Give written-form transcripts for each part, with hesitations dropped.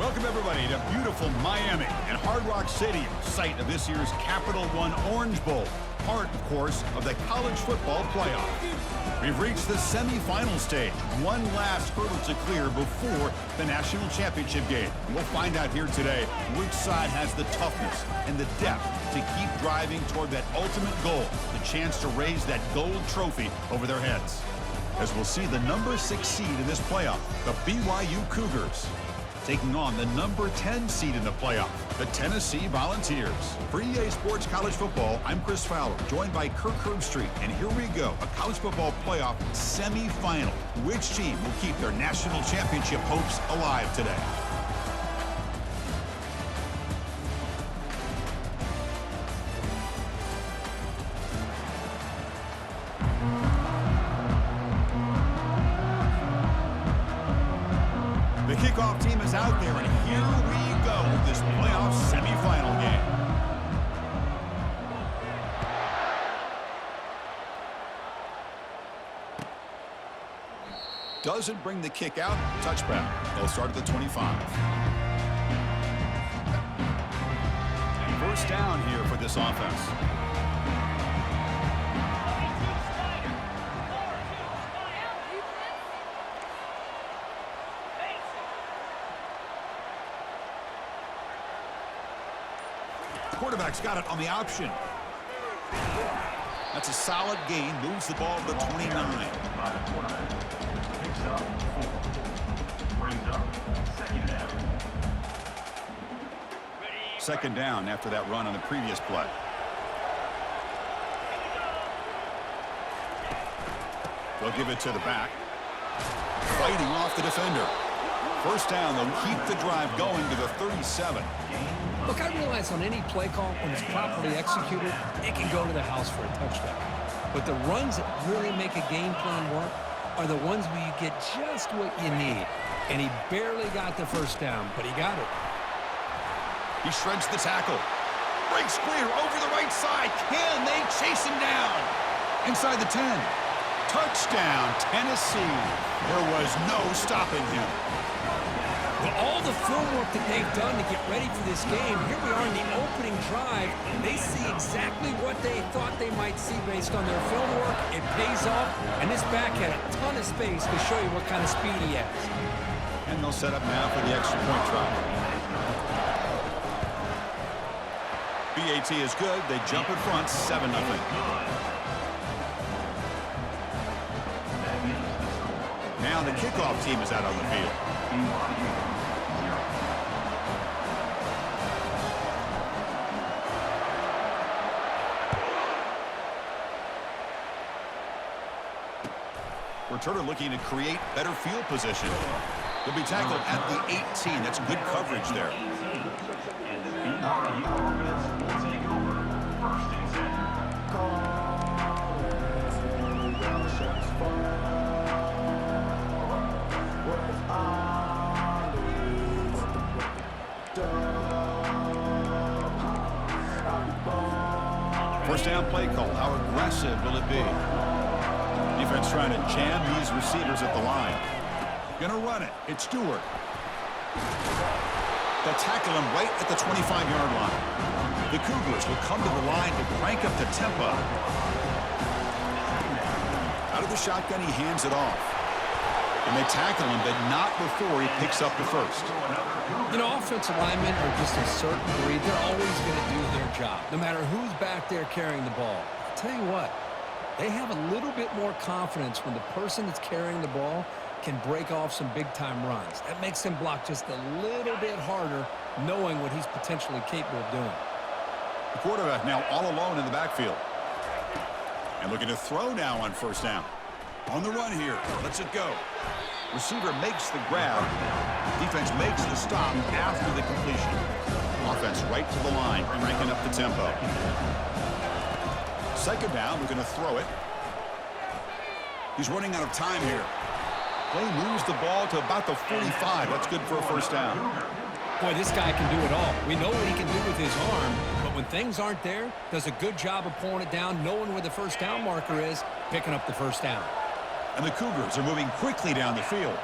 Welcome, everybody, to beautiful Miami and Hard Rock Stadium, site of this year's Capital One Orange Bowl, part, of course, of the college football playoff. We've reached the semifinal stage, one last hurdle to clear before the national championship game. And we'll find out here today which side has the toughness and the depth to keep driving toward that ultimate goal, the chance to raise that gold trophy over their heads. As we'll see the number 6 seed in this playoff, the BYU Cougars, taking on the number 10 seed in the playoff, the Tennessee Volunteers. For EA Sports College Football, I'm Chris Fowler, joined by Kirk Herbstreit. And here we go, a college football playoff semifinal. Which team will keep their national championship hopes alive today? The kickoff team is out there, and here we go, this playoff semifinal game. Doesn't bring the kick out. Touchback. They'll start at the 25. First down here for this offense. Quarterback's got it on the option. That's a solid gain. Moves the ball to the 29. Second down after that run on the previous play. They'll give it to the back. Fighting off the defender. First down, they'll keep the drive going to the 37. Look, I realize on any play call, when it's properly executed, it can go to the house for a touchdown. But the runs that really make a game plan work are the ones where you get just what you need. And he barely got the first down, but he got it. He shreds the tackle. Breaks clear over the right side. Can they chase him down? Inside the 10. Touchdown, Tennessee. There was no stopping him. With all the film work that they've done to get ready for this game, here we are in the opening drive. They see exactly what they thought they might see based on their film work. It pays off, and this back had a ton of space to show you what kind of speed he has. And they'll set up now for the extra point try. BAT is good. They jump in front, 7-0. Now the kickoff team is out on the field. Returner looking to create better field position. They'll be tackled at the 18. That's good coverage there. First down play call. How aggressive will it be? Defense trying to jam these receivers at the line. Gonna run it. It's Stewart. They'll tackle him right at the 25-yard line. The Cougars will come to the line to crank up the tempo. Out of the shotgun, he hands it off. And they tackle him, but not before he picks up the first. You know, offensive linemen are just a certain breed. They're always going to do their job, no matter who's back there carrying the ball. I'll tell you what, they have a little bit more confidence when the person that's carrying the ball can break off some big-time runs. That makes them block just a little bit harder, knowing what he's potentially capable of doing. The quarterback now all alone in the backfield. And looking to throw now on first down. On the run here. Lets it go. Receiver makes the grab. Defense makes the stop after the completion. Offense right to the line, cranking up the tempo. Second down, we're going to throw it. He's running out of time here. Play moves the ball to about the 45. That's good for a first down. Boy, this guy can do it all. We know what he can do with his arm, but when things aren't there, does a good job of pulling it down, knowing where the first down marker is, picking up the first down. And the Cougars are moving quickly down the field.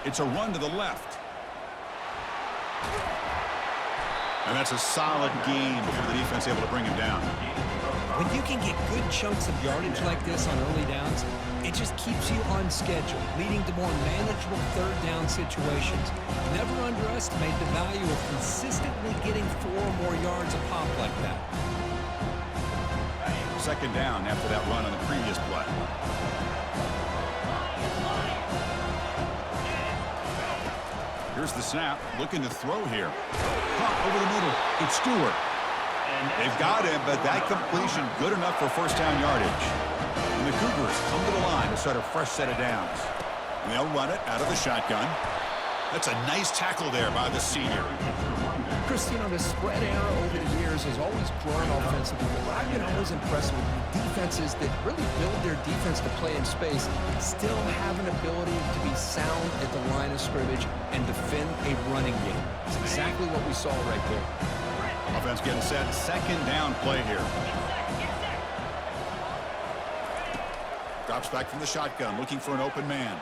It's a run to the left. And that's a solid gain before the defense able to bring him down. When you can get good chunks of yardage like this on early downs, it just keeps you on schedule, leading to more manageable third down situations. Never underestimate the value of consistently getting 4 or more yards a pop like that. Second down after that run on the previous play. Here's the snap, looking to throw here. Caught over the middle. It's Stewart. They've got him, but that completion good enough for first down yardage. And the Cougars come to the line to start a fresh set of downs. And they'll run it out of the shotgun. That's a nice tackle there by the senior. Chris, you know, the spread era over the years has always grown offensively, but I've been always impressed with defenses that really build their defense to play in space, still have an ability to be sound at the line of scrimmage and defend a running game. It's exactly what we saw right there. Offense getting set. Second down play here. Drops back from the shotgun, looking for an open man.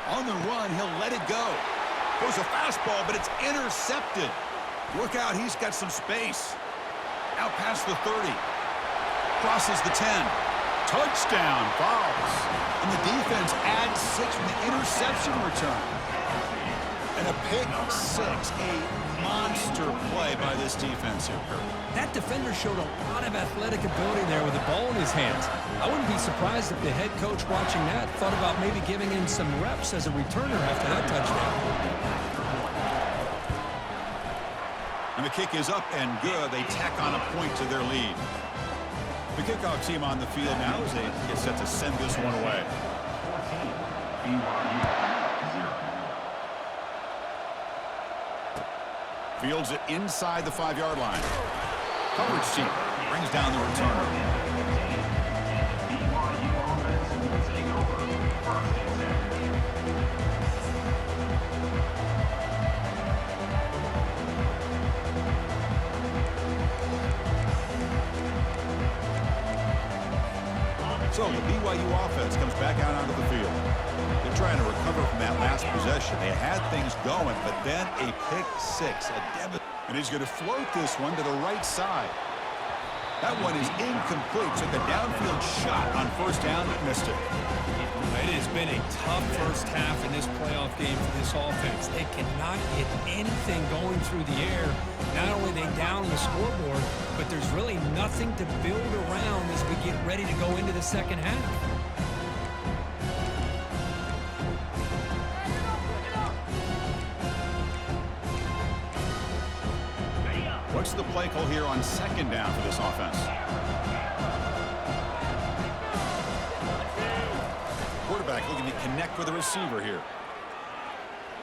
On the run, he'll let it go. Goes a fastball, but it's intercepted. Look out, he's got some space. Out past the 30. Crosses the 10. Touchdown, Vols. And the defense adds 6 from the interception return. And a pick 6, a monster play by this defense here. That defender showed a lot of athletic ability there with the ball in his hands. I wouldn't be surprised if the head coach watching that thought about maybe giving him some reps as a returner after that touchdown. And the kick is up and good. They tack on a point to their lead. The kickoff team on the field now as they get set to send this one away. Fields it inside the 5-yard line. Coverage team brings down the returner. So the BYU offense comes back out onto the field. They're trying to recover from that last possession. They had things going, but then a pick 6, and he's going to float this one to the right side. That one is incomplete. Took a downfield shot on first down, but missed it. It has been a tough first half in this playoff game for this offense. They cannot get anything going through the air. Not only are they down the scoreboard, but there's really nothing to build around as we get ready to go into the second half. What's the play call here on second down for this offense? Quarterback looking to connect with the receiver here.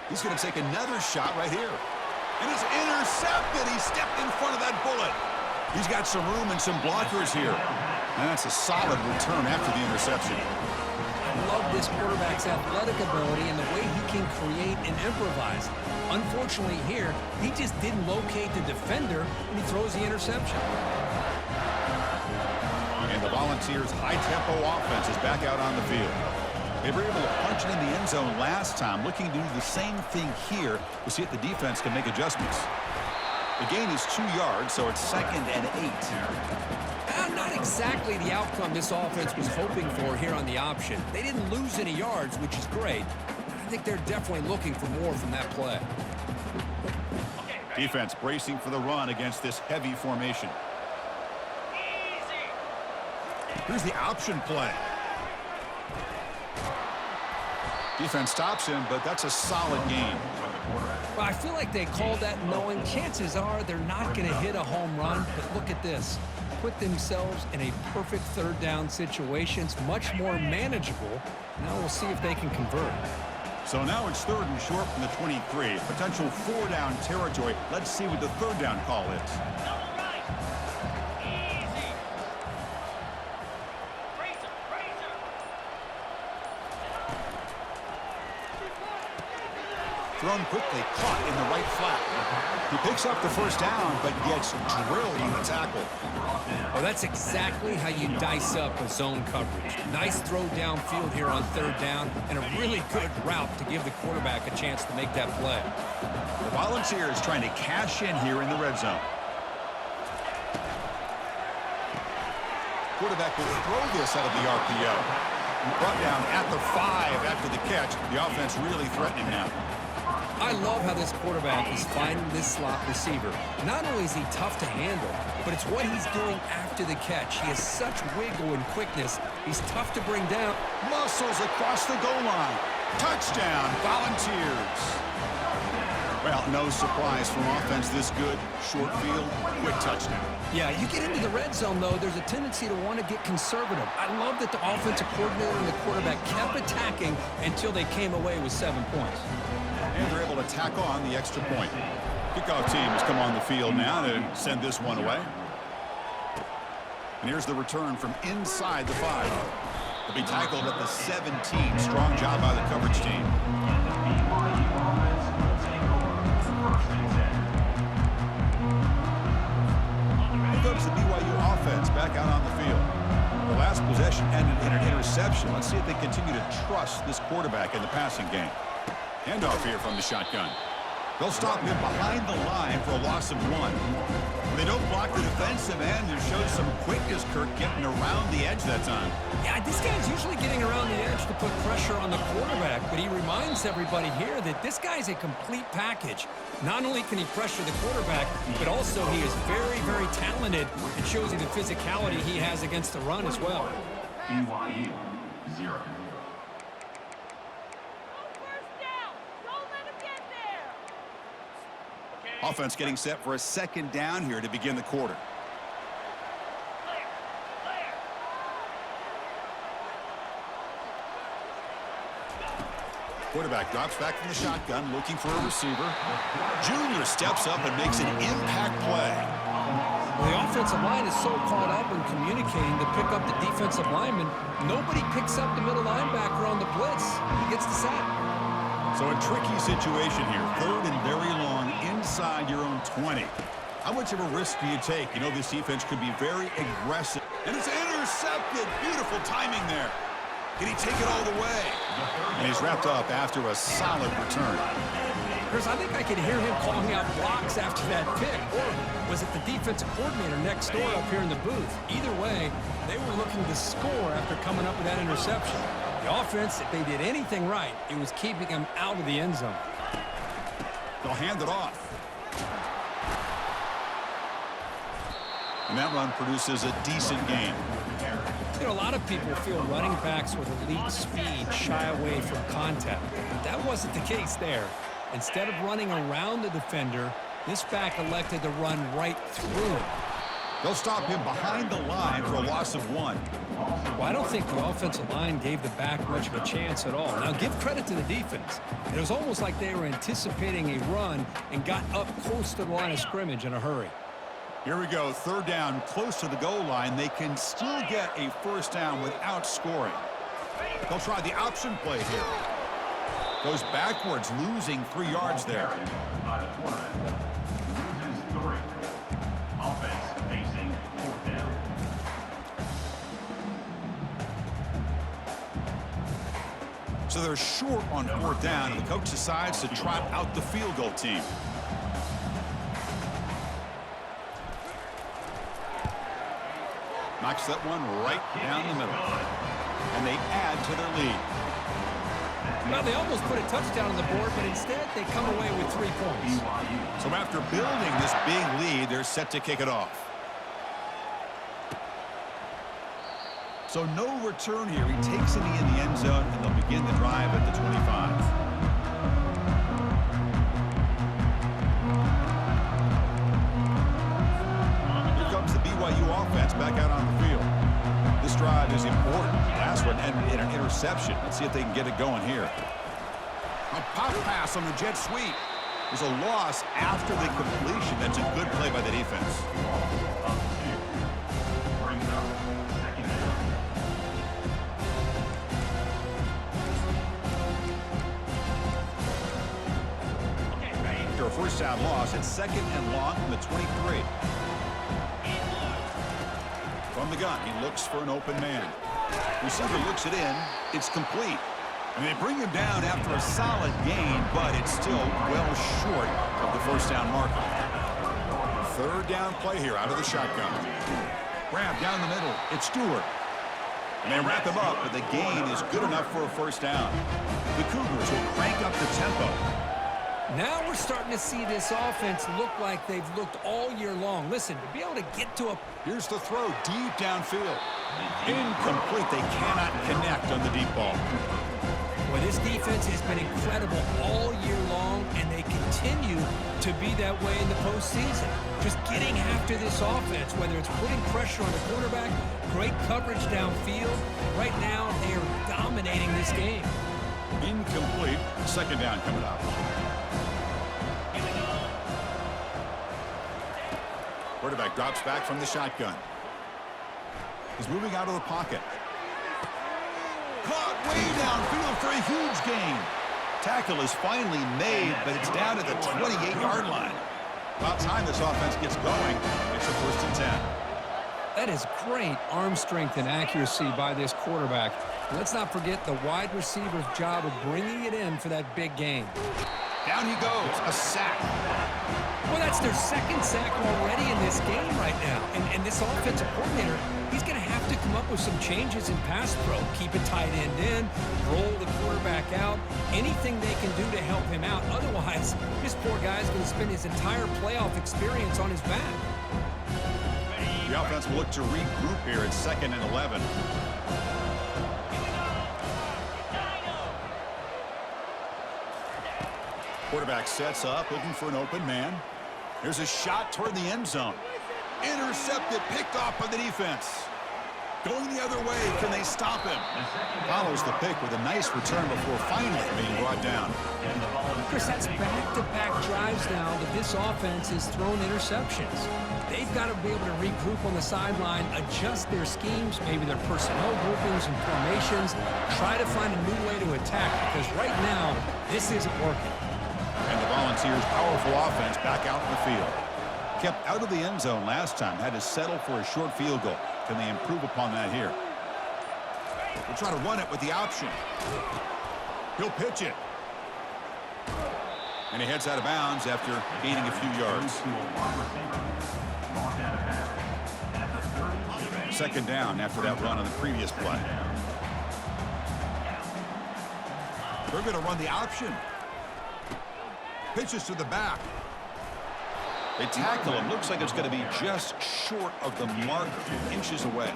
He's going to take another shot right here. And it's intercepted. He stepped in front of that bullet. He's got some room and some blockers here. And that's a solid return after the interception. I love this quarterback's athletic ability and the way he can create and improvise. Unfortunately here, he just didn't locate the defender when he throws the interception. And the Volunteers' high-tempo offense is back out on the field. They were able to punch it in the end zone last time, looking to do the same thing here to see if the defense can make adjustments. The gain is 2 yards, so it's 2nd and 8. Not exactly the outcome this offense was hoping for here on the option. They didn't lose any yards, which is great. I think they're definitely looking for more from that play. Defense bracing for the run against this heavy formation. Here's the option play. Defense stops him, but that's a solid gain. Well, I feel like they called that knowing chances are they're not going to hit a home run, but look at this. Put themselves in a perfect third down situation. It's much more manageable. Now we'll see if they can convert. So now it's 3rd and short from the 23. Potential 4-down territory. Let's see what the 3rd down call is. Thrown quickly, caught in the right flat. He picks up the first down, but gets drilled on the tackle. Well, that's exactly how you dice up a zone coverage. Nice throw downfield here on third down, and a really good route to give the quarterback a chance to make that play. The Volunteers trying to cash in here in the red zone. Quarterback will throw this out of the RPO. Brought down at the 5 after the catch. The offense really threatening now. I love how this quarterback is finding this slot receiver. Not only is he tough to handle, but it's what he's doing after the catch. He has such wiggle and quickness. He's tough to bring down. Muscles across the goal line. Touchdown, Volunteers. Well, no surprise from offense this good. Short field, quick touchdown. Yeah, you get into the red zone, though, there's a tendency to want to get conservative. I love that the offensive coordinator and the quarterback kept attacking until they came away with 7 points. And they're able to tack on the extra point. Kickoff team has come on the field now to send this one away. And here's the return from inside the 5. They'll be tackled at the 17. Strong job by the coverage team. Here comes the BYU offense back out on the field. The last possession ended in an interception. Let's see if they continue to trust this quarterback in the passing game. Handoff here from the shotgun. They'll stop him behind the line for a loss of 1. When they don't block the defensive end, there shows some quickness, Kirk, getting around the edge that time. Yeah, this guy's usually getting around the edge to put pressure on the quarterback, but he reminds everybody here that this guy's a complete package. Not only can he pressure the quarterback, but also he is very, very talented. It shows you the physicality he has against the run as well. BYU 0. Offense getting set for a second down here to begin the quarter. Quarterback drops back from the shotgun, looking for a receiver. Junior steps up and makes an impact play. Well, the offensive line is so caught up in communicating to pick up the defensive lineman, nobody picks up the middle linebacker on the blitz. He gets the sack. So a tricky situation here. Third and very long inside your own 20. How much of a risk do you take? You know, this defense could be very aggressive. And it's intercepted. Beautiful timing there. Can he take it all the way? And he's wrapped up after a solid return. Chris, I think I could hear him calling out blocks after that pick. Or was it the defensive coordinator next door up here in the booth? Either way, they were looking to score after coming up with that interception. The offense, if they did anything right, it was keeping him out of the end zone. They'll hand it off. And that run produces a decent gain. You know, a lot of people feel running backs with elite speed shy away from contact. But that wasn't the case there. Instead of running around the defender, this back elected to run right through him. They'll stop him behind the line for a loss of 1. Well, I don't think the offensive line gave the back much of a chance at all. Now, give credit to the defense. It was almost like they were anticipating a run and got up close to the line of scrimmage in a hurry. Here we go, third down, close to the goal line. They can still get a first down without scoring. They'll try the option play here. Goes backwards, losing 3 yards there. Offense facing 4th down. So they're short on 4th down, and the coach decides to trot out the field goal team. Knocks that one right down the middle. And they add to their lead. Well, they almost put a touchdown on the board, but instead they come away with 3 points. So after building this big lead, they're set to kick it off. So no return here. He takes it in the end zone, and they'll begin the drive at the 25. BYU offense back out on the field. This drive is important. Last one ended in an interception. Let's see if they can get it going here. A pop pass on the jet sweep. There's a loss after the completion. That's a good play by the defense. first down loss. It's 2nd and long from the 23. From the gun, he looks for an open man. Receiver looks it in. It's complete. And they bring him down after a solid gain, but it's still well short of the first down marker. 3rd down play here out of the shotgun. Grab down the middle. It's Stewart. And they wrap him up, but the gain is good enough for a first down. The Cougars will crank up the tempo. Now we're starting to see this offense look like they've looked all year long. Listen, to be able to get to a... Here's the throw deep downfield. Incomplete. They cannot connect on the deep ball. Well, this defense has been incredible all year long, and they continue to be that way in the postseason. Just getting after this offense, whether it's putting pressure on the quarterback, great coverage downfield. Right now, they are dominating this game. Incomplete. 2nd down coming up. Quarterback drops back from the shotgun. He's moving out of the pocket. Caught way downfield for a huge gain. Tackle is finally made, but it's down at the 28-yard line. About time this offense gets going. It's a 1st and 10. That is great arm strength and accuracy by this quarterback. Let's not forget the wide receiver's job of bringing it in for that big gain. Down he goes. A sack. Well, that's their 2nd sack already in this game right now. And this offensive coordinator, he's going to have to come up with some changes in pass pro. Keep a tight end in, roll the quarterback out, anything they can do to help him out. Otherwise, this poor guy's going to spend his entire playoff experience on his back. The offense will look to regroup here at 2nd and 11. Quarterback sets up, looking for an open man. Here's a shot toward the end zone. Intercepted, picked off by the defense. Going the other way, can they stop him? Follows the pick with a nice return before finally being brought down. Chris, that's back-to-back drives now that this offense has thrown interceptions. They've got to be able to regroup on the sideline, adjust their schemes, maybe their personnel groupings and formations, try to find a new way to attack, because right now, this isn't working. And the Volunteers' powerful offense back out in the field. Kept out of the end zone last time, had to settle for a short field goal. Can they improve upon that here? We'll try to run it with the option. He'll pitch it. And he heads out of bounds after gaining a few yards. 2nd down after that run on the previous play. They're going to run the option. Pitches to the back. They tackle him. Looks like it's going to be just short of the marker, inches away.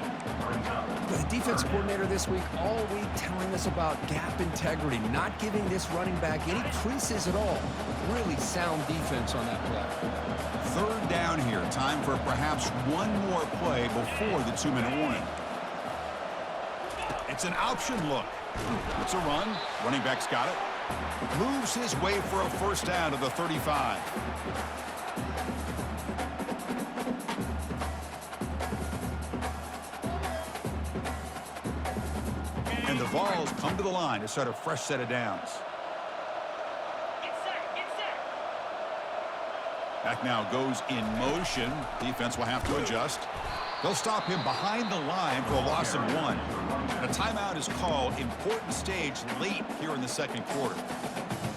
The defense coordinator this week all week telling us about gap integrity, not giving this running back any creases at all. Really sound defense on that play. 3rd down here. Time for perhaps one more play before the 2-minute warning. It's an option look. It's a run. Running back's got it. Moves his way for a first down to the 35. And the Vols come to the line to start a fresh set of downs. Back now goes in motion. Defense will have to adjust. They'll stop him behind the line for a loss of 1. A timeout is called. Important stage late here in the 2nd quarter.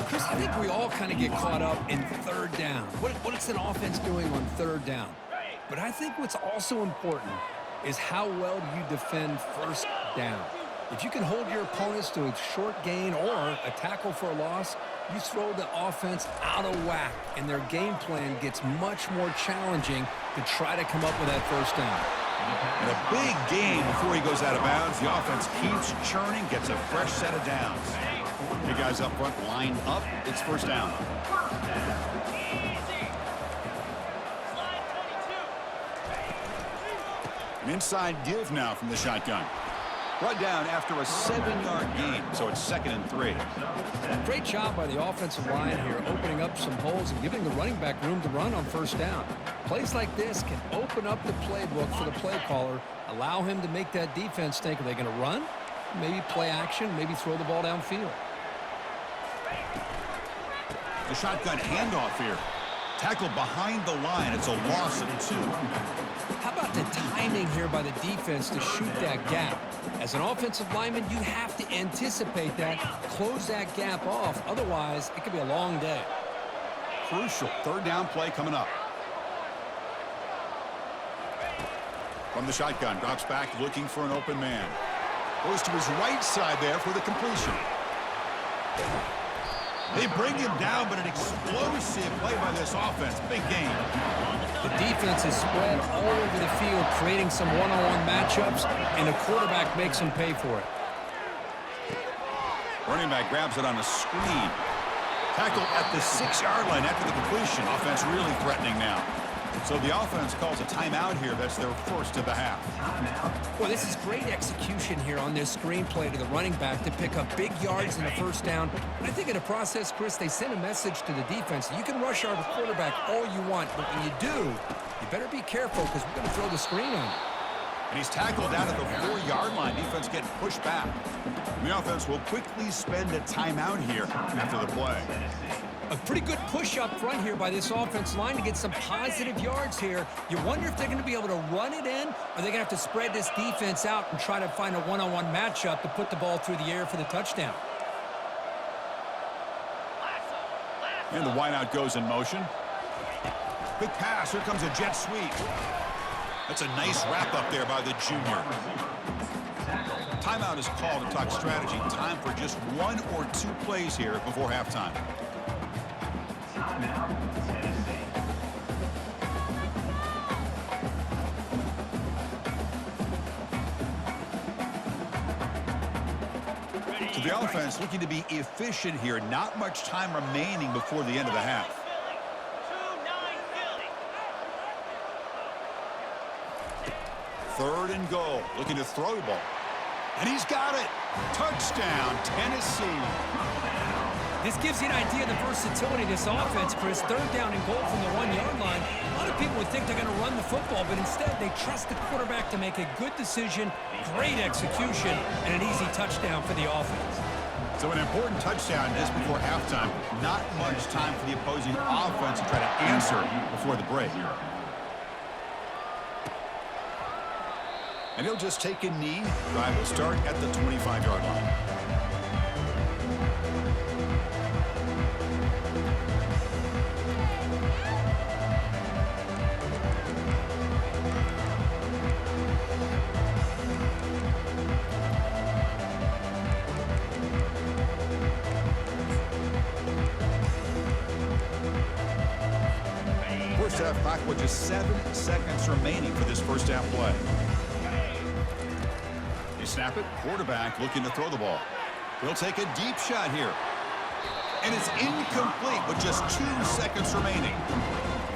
Chris, I think we all kind of get caught up in 3rd down. What is an offense doing on 3rd down? But I think what's also important is how well do you defend 1st down. If you can hold your opponents to a short gain or a tackle for a loss, you throw the offense out of whack, and their game plan gets much more challenging to try to come up with that 1st down. And a big gain before he goes out of bounds. The offense keeps churning, gets a fresh set of downs. The guys up front lined up. It's 1st down. An inside give now from the shotgun. Brought down after a 7-yard gain, so it's 2nd and 3. Great job by the offensive line here, opening up some holes and giving the running back room to run on 1st down. Plays like this can open up the playbook for the play caller, allow him to make that defense think, are they going to run? Maybe play action, maybe throw the ball downfield. The shotgun handoff here. Tackled behind the line. It's a loss of 2. How about the timing here by the defense to shoot that gap? As an offensive lineman, you have to anticipate that, close that gap off. Otherwise, it could be a long day. Crucial third down play coming up. From the shotgun, drops back looking for an open man. Goes to his right side there for the completion. They bring him down, but an explosive play by this offense. Big game. The defense is spread all over the field, creating some one-on-one matchups, and the quarterback makes them pay for it. Running back grabs it on a screen. Tackle at the 6-yard line after the completion. Offense really threatening now. So the offense calls a timeout here. That's their first of the half. Well, this is great execution here on this screenplay to the running back to pick up big yards in the first down. And I think in the process, Chris, they send a message to the defense. You can rush our quarterback all you want, but when you do, you better be careful because we're going to throw the screen on you. And he's tackled out of the 4-yard line. Defense getting pushed back. And the offense will quickly spend a timeout here after the play. A pretty good push up front here by this offense line to get some positive yards here. You wonder if they're going to be able to run it in, or they're going to have to spread this defense out and try to find a one-on-one matchup to put the ball through the air for the touchdown. And the wideout goes in motion. Quick pass. Here comes a jet sweep. That's a nice wrap up there by the junior. Timeout is called to talk strategy. Time for just 1 or 2 plays here before halftime. So the offense looking to be efficient here. Not much time remaining before the end of the half. Third and goal. Looking to throw the ball. And he's got it. Touchdown, Tennessee. This gives you an idea of the versatility of this offense, Chris. Third down and goal from the 1-yard line. A lot of people would think they're going to run the football, but instead they trust the quarterback to make a good decision, great execution, and an easy touchdown for the offense. So an important touchdown just before halftime. Not much time for the opposing offense to try to answer before the break. And he'll just take a knee. Drive will start at the 25-yard line. First half clock with just 7 seconds remaining for this first half play. Snap it. Quarterback looking to throw the ball. He'll take a deep shot here. And it's incomplete with just 2 seconds remaining.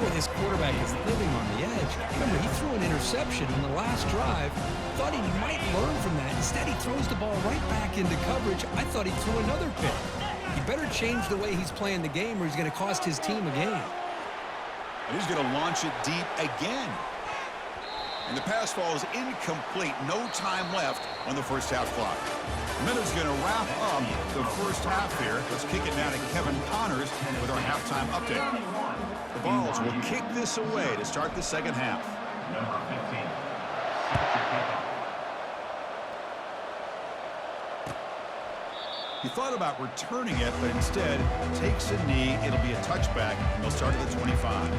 Boy, this quarterback is living on the edge. Remember, he threw an interception on the last drive. Thought he might learn from that. Instead, he throws the ball right back into coverage. I thought he threw another pick. He better change the way he's playing the game or he's going to cost his team a game. And he's going to launch it deep again. And the pass ball is incomplete. No time left on the first half clock. The Minnows going to wrap up the first half here. Let's kick it down to Kevin Connors with our halftime update. The Vols will kick this away to start the second half. Number 15. He thought about returning it, but instead takes a knee. It'll be a touchback, and they'll start at the 25.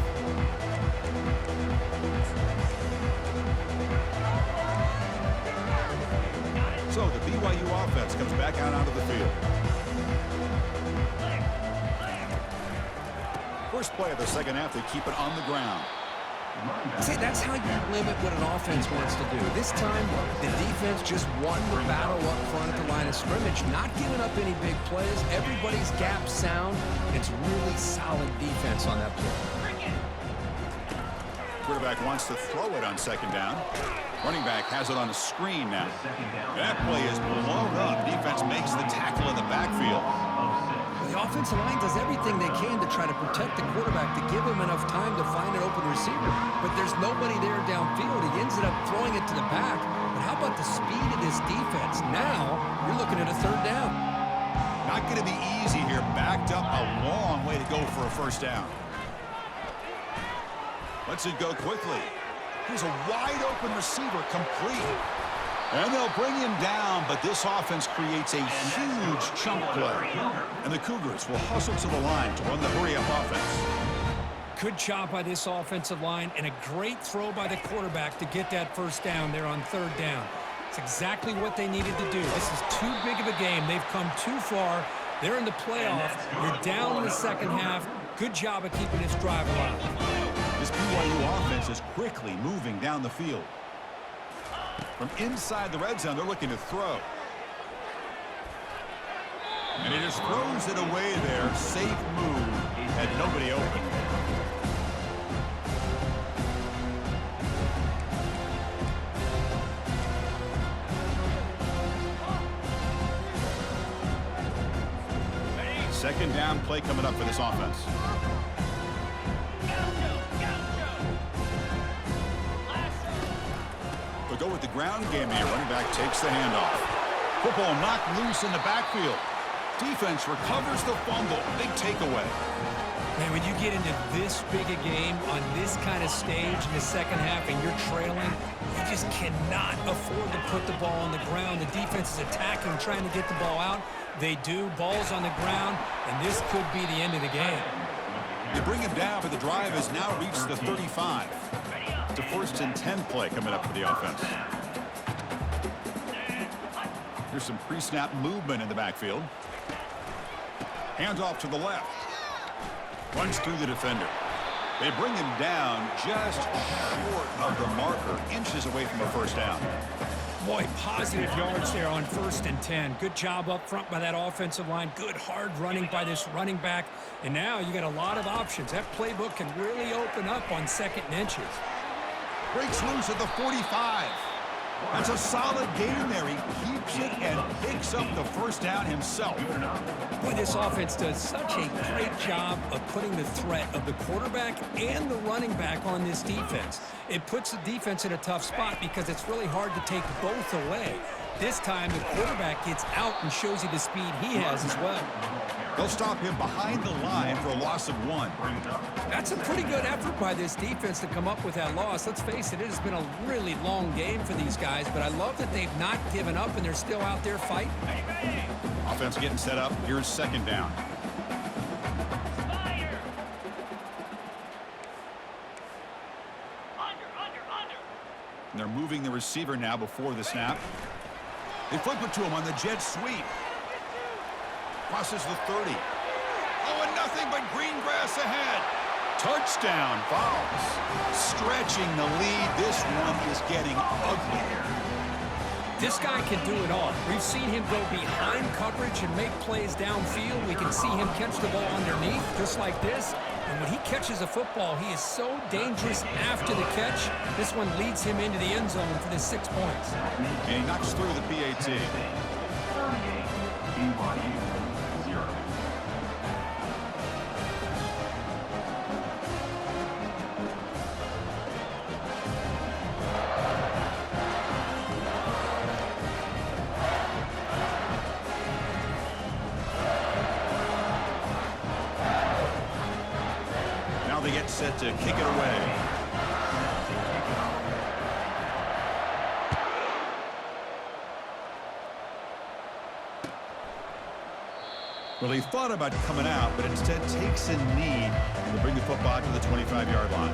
So the BYU offense comes back out onto the field. First play of the second half, they keep it on the ground. See, that's how you limit what an offense wants to do. This time, the defense just won the battle up front at the line of scrimmage, not giving up any big plays. Everybody's gap sound. It's really solid defense on that play. Quarterback wants to throw it on second down. Running back has it on a screen now. That play is blown up. Defense makes the tackle in the backfield. The offensive line does everything they can to try to protect the quarterback, to give him enough time to find an open receiver. But there's nobody there downfield. He ends up throwing it to the back. But how about the speed of this defense? Now you're looking at a third down. Not going to be easy here. Backed up a long way to go for a first down. Lets it go quickly. Here's a wide-open receiver complete. And they'll bring him down, but this offense creates a huge chunk play. And the Cougars will hustle to the line to run the hurry-up offense. Good job by this offensive line, and a great throw by the quarterback to get that first down there on third down. It's exactly what they needed to do. This is too big of a game. They've come too far. They're in the playoff. You're down in the second half. Good job of keeping this drive alive. This BYU offense is quickly moving down the field. From inside the red zone, they're looking to throw. And he just throws it away there. Safe move. Had nobody open. Second down play coming up for this offense. They'll go with the ground game here. Running back takes the handoff. Football knocked loose in the backfield. Defense recovers the fumble. Big takeaway. Man, when you get into this big a game on this kind of stage in the second half and you're trailing, you just cannot afford to put the ball on the ground. The defense is attacking, trying to get the ball out. They do. Ball's on the ground, and this could be the end of the game. They bring him down, but the drive has now reached the 35. It's a 1st and 10 play coming up for the offense. There's some pre-snap movement in the backfield. Hands off to the left. Runs through the defender. They bring him down just short of the marker, inches away from a first down. Boy, positive yards there on 1st and 10. Good job up front by that offensive line. Good hard running by this running back. And now you got a lot of options. That playbook can really open up on 2nd and inches. Breaks loose at the 45. That's a solid gain there. He keeps it and picks up the first down himself. Boy, this offense does such a great job of putting the threat of the quarterback and the running back on this defense. It puts the defense in a tough spot because it's really hard to take both away. This time, the quarterback gets out and shows you the speed he has as well. They'll stop him behind the line for a loss of 1. That's a pretty good effort by this defense to come up with that loss. Let's face it, it has been a really long game for these guys, but I love that they've not given up and they're still out there fighting. Offense getting set up. Here's 2nd down. And they're moving the receiver now before the snap. They flip it to him on the jet sweep. Crosses the 30. Oh, and nothing but green grass ahead. Touchdown, Vols. Stretching the lead. This one is getting ugly. This guy can do it all. We've seen him go behind coverage and make plays downfield. We can see him catch the ball underneath, just like this. And when he catches a football, he is so dangerous after the catch. This one leads him into the end zone for the 6 points. And he knocks through the PAT. 38, BYU 0. They get set to kick it away. Well, he thought about coming out, but instead takes a knee to bring the football to the 25-yard line.